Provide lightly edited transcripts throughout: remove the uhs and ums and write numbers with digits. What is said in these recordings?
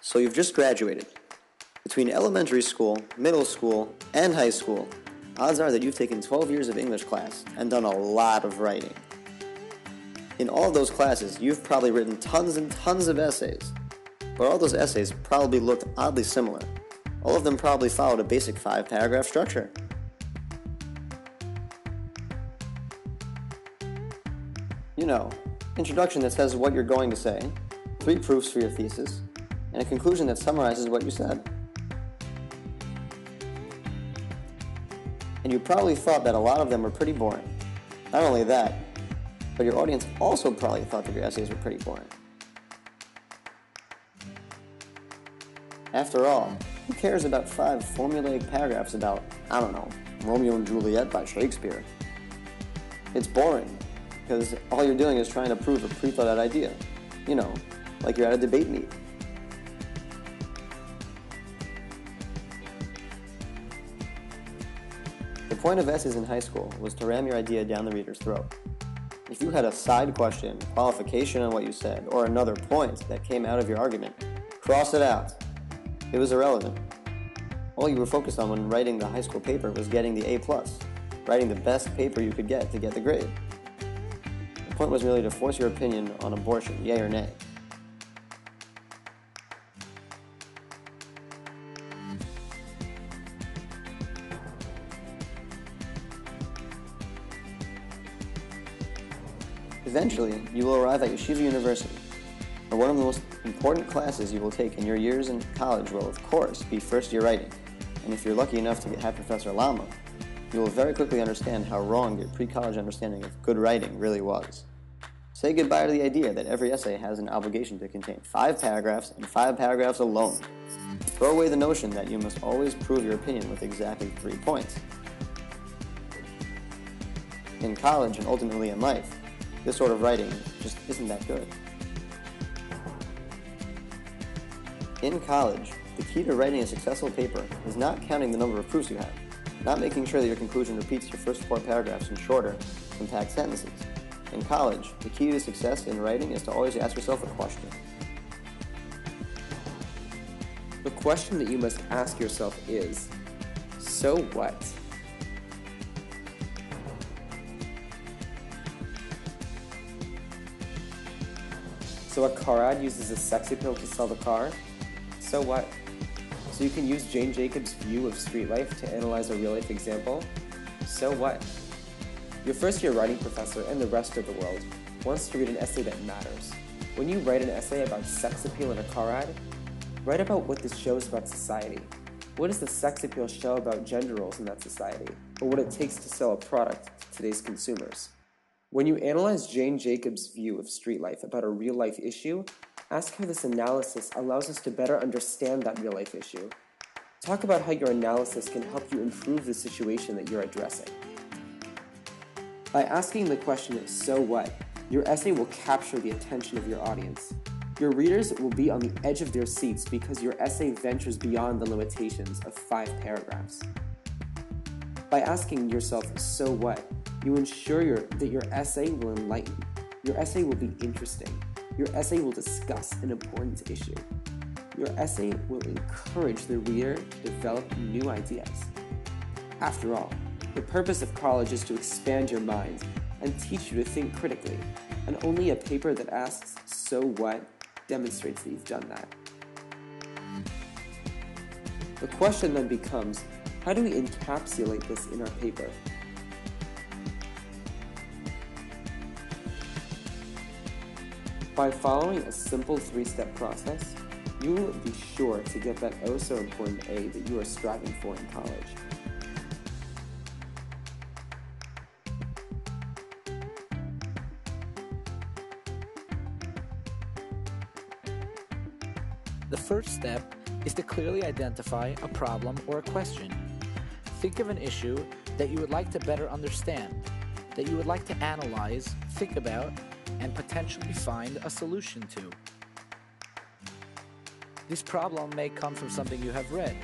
So you've just graduated. Between elementary school, middle school, and high school, odds are that you've taken 12 years of English class and done a lot of writing. In all of those classes, you've probably written tons and tons of essays, but all those essays probably looked oddly similar. All of them probably followed a basic 5-paragraph structure. You know, introduction that says what you're going to say, 3 proofs for your thesis, and a conclusion that summarizes what you said. And you probably thought that a lot of them were pretty boring. Not only that, but your audience also probably thought that your essays were pretty boring. After all, who cares about 5 formulaic paragraphs about, I don't know, Romeo and Juliet by Shakespeare? It's boring, because all you're doing is trying to prove a pre-thought-out idea. You know, like you're at a debate meet. The point of essays in high school was to ram your idea down the reader's throat. If you had a side question, qualification on what you said, or another point that came out of your argument, cross it out. It was irrelevant. All you were focused on when writing the high school paper was getting the A+, writing the best paper you could get to get the grade. The point was merely to force your opinion on abortion, yay or nay. Eventually, you will arrive at Yeshiva University, where one of the most important classes you will take in your years in college will, of course, be first-year writing. And if you're lucky enough to have Professor Lama, you will very quickly understand how wrong your pre-college understanding of good writing really was. Say goodbye to the idea that every essay has an obligation to contain 5 paragraphs and 5 paragraphs alone. Throw away the notion that you must always prove your opinion with exactly 3 points. In college and ultimately in life, this sort of writing just isn't that good. In college, the key to writing a successful paper is not counting the number of proofs you have, not making sure that your conclusion repeats your first 4 paragraphs in shorter, compact sentences. In college, the key to success in writing is to always ask yourself a question. The question that you must ask yourself is, so what? So a car ad uses a sex appeal to sell the car? So what? So you can use Jane Jacobs' view of street life to analyze a real-life example? So what? Your first-year writing professor and the rest of the world wants to read an essay that matters. When you write an essay about sex appeal in a car ad, write about what this shows about society. What does the sex appeal show about gender roles in that society, or what it takes to sell a product to today's consumers? When you analyze Jane Jacobs' view of street life about a real-life issue, ask how this analysis allows us to better understand that real-life issue. Talk about how your analysis can help you improve the situation that you're addressing. By asking the question, so what, your essay will capture the attention of your audience. Your readers will be on the edge of their seats because your essay ventures beyond the limitations of 5 paragraphs. By asking yourself, so what, you ensure that your essay will enlighten. Your essay will be interesting. Your essay will discuss an important issue. Your essay will encourage the reader to develop new ideas. After all, the purpose of college is to expand your mind and teach you to think critically, and only a paper that asks, so what, demonstrates that you've done that. The question then becomes, how do we encapsulate this in our paper? By following a simple 3-step process, you will be sure to get that oh-so-important A that you are striving for in college. The first step is to clearly identify a problem or a question. Think of an issue that you would like to better understand, that you would like to analyze, think about, and potentially find a solution to. This problem may come from something you have read,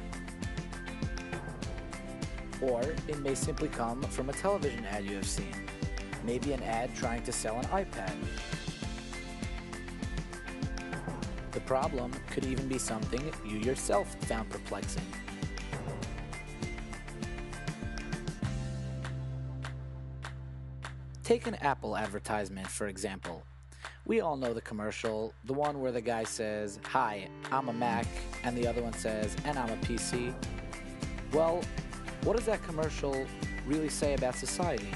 or it may simply come from a television ad you have seen, maybe an ad trying to sell an iPad. The problem could even be something you yourself found perplexing. Take an Apple advertisement, for example. We all know the commercial, the one where the guy says, "Hi, I'm a Mac," and the other one says, "And I'm a PC." Well, what does that commercial really say about society?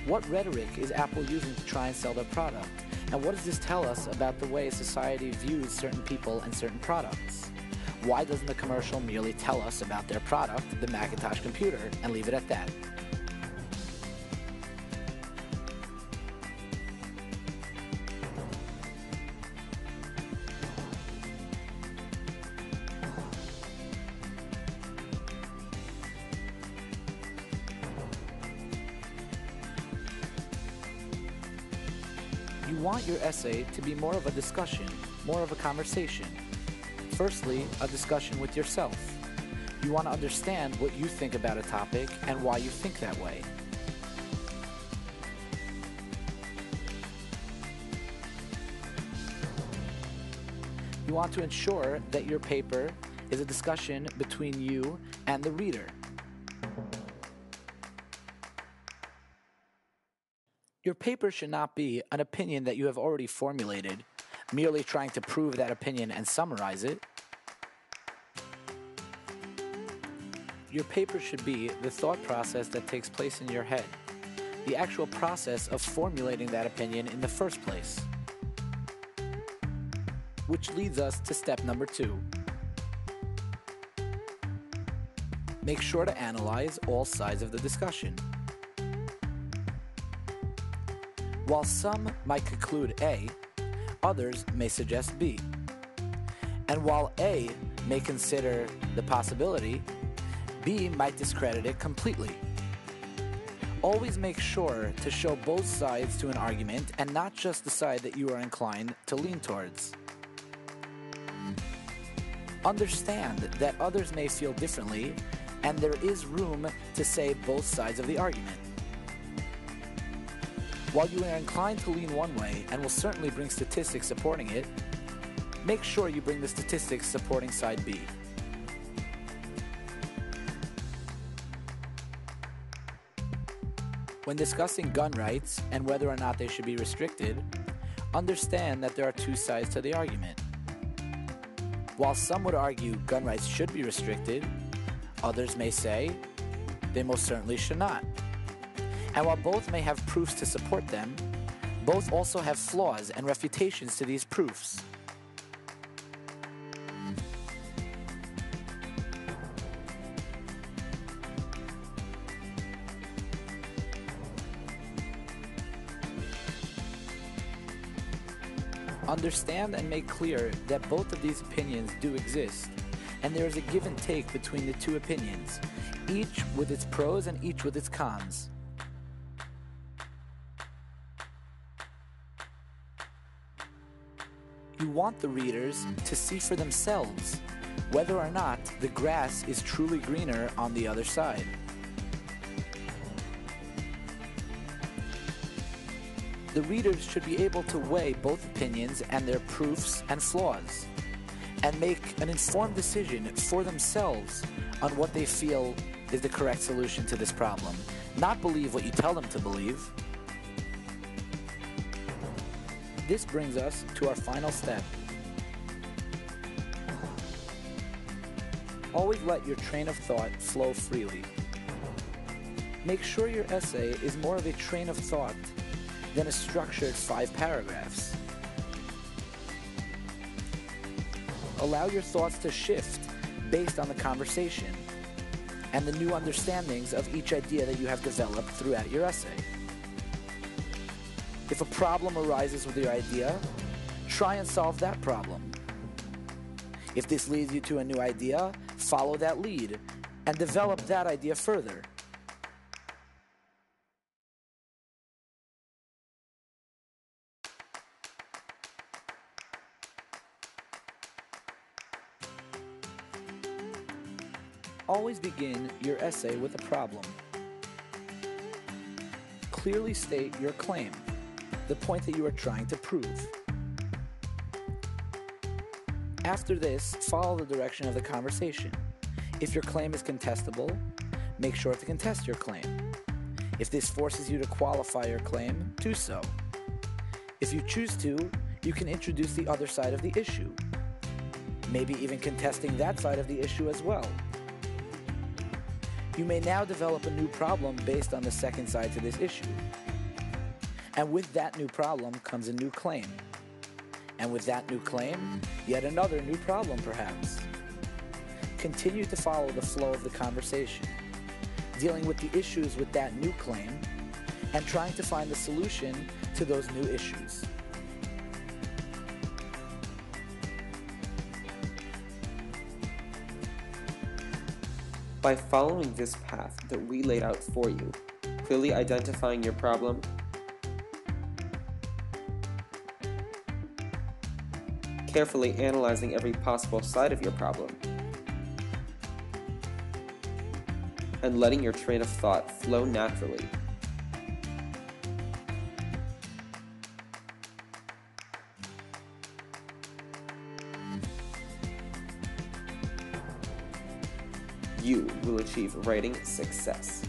What rhetoric is Apple using to try and sell their product? And what does this tell us about the way society views certain people and certain products? Why doesn't the commercial merely tell us about their product, the Macintosh computer, and leave it at that? You want your essay to be more of a discussion, more of a conversation. Firstly, a discussion with yourself. You want to understand what you think about a topic and why you think that way. You want to ensure that your paper is a discussion between you and the reader. Your paper should not be an opinion that you have already formulated, merely trying to prove that opinion and summarize it. Your paper should be the thought process that takes place in your head, the actual process of formulating that opinion in the first place. Which leads us to step number 2. Make sure to analyze all sides of the discussion. While some might conclude A, others may suggest B. And while A may consider the possibility, B might discredit it completely. Always make sure to show both sides to an argument and not just the side that you are inclined to lean towards. Understand that others may feel differently, and there is room to say both sides of the argument. While you are inclined to lean one way and will certainly bring statistics supporting it, make sure you bring the statistics supporting side B. When discussing gun rights and whether or not they should be restricted, understand that there are two sides to the argument. While some would argue gun rights should be restricted, others may say they most certainly should not. And while both may have proofs to support them, both also have flaws and refutations to these proofs. Understand and make clear that both of these opinions do exist, and there is a give and take between the two opinions, each with its pros and each with its cons. You want the readers to see for themselves whether or not the grass is truly greener on the other side. The readers should be able to weigh both opinions and their proofs and flaws, and make an informed decision for themselves on what they feel is the correct solution to this problem, not believe what you tell them to believe. This brings us to our final step. Always let your train of thought flow freely. Make sure your essay is more of a train of thought than a structured 5 paragraphs. Allow your thoughts to shift based on the conversation and the new understandings of each idea that you have developed throughout your essay. If a problem arises with your idea, try and solve that problem. If this leads you to a new idea, follow that lead and develop that idea further. Always begin your essay with a problem. Clearly state your claim, the point that you are trying to prove. After this, follow the direction of the conversation. If your claim is contestable, make sure to contest your claim. If this forces you to qualify your claim, do so. If you choose to, you can introduce the other side of the issue, maybe even contesting that side of the issue as well. You may now develop a new problem based on the second side to this issue. And with that new problem comes a new claim. And with that new claim, yet another new problem perhaps. Continue to follow the flow of the conversation, dealing with the issues with that new claim, and trying to find the solution to those new issues. By following this path that we laid out for you, clearly identifying your problem, carefully analyzing every possible side of your problem, and letting your train of thought flow naturally, you will achieve writing success.